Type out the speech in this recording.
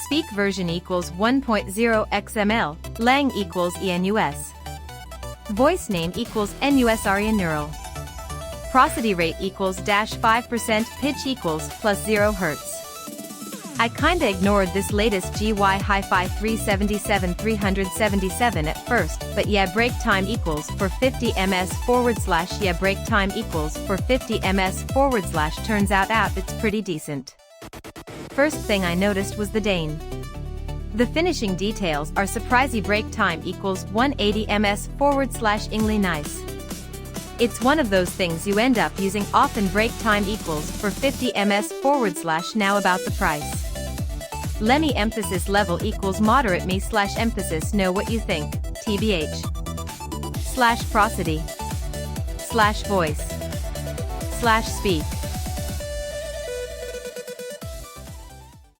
Speak version equals 1.0 XML, lang equals ENUS. Voice name equals NUSREA neural. Prosody rate equals -5%, pitch equals +0 Hz. I kinda ignored this latest GY HiFi-377 377 at first, but yeah, break time equals for 50 ms / yeah, break time equals for 50 ms / turns out it's pretty decent. First thing I noticed was the DANE. The finishing details are surprising. Break time equals 180 ms / ingly nice. It's one of those things you end up using often. Break time equals for 50 ms / now about the price. Lemme emphasis level equals moderate me / emphasis know what you think, tbh. /prosody. /voice. /speak.